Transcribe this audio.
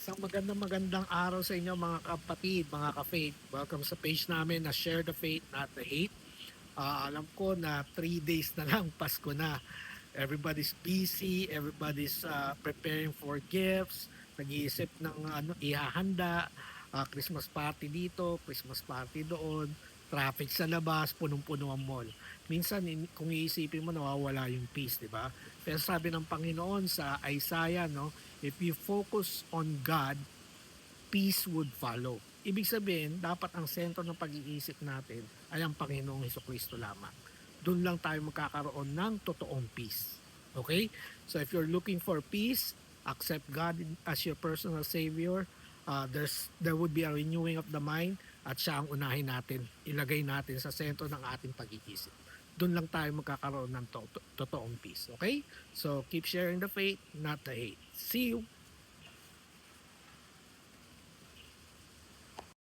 Isang magandang araw sa inyo mga kapatid, mga ka-faith. Welcome sa page namin na Share the Faith, Not the Hate. Alam ko na 3 days na lang, Pasko na. Everybody's busy, everybody's preparing for gifts, nag-iisip ng ihahanda, Christmas party dito, Christmas party doon, traffic sa labas, punong-puno ang mall. Minsan, kung iisipin mo, nawawala yung peace, di ba? Pero sabi ng Panginoon sa Isaiah, no, if you focus on God, peace would follow. Ibig sabihin, dapat ang sentro ng pag-iisip natin ay ang Panginoong Hesukristo lamang. Doon lang tayo magkakaroon ng totoong peace. Okay? So if you're looking for peace, accept God as your personal Savior. There would be a renewing of the mind at siya ang unahin natin, ilagay natin sa sentro ng ating pag-iisip. Doon lang tayo magkakaroon ng totoong peace. Okay? So keep sharing the faith, not the hate. See you!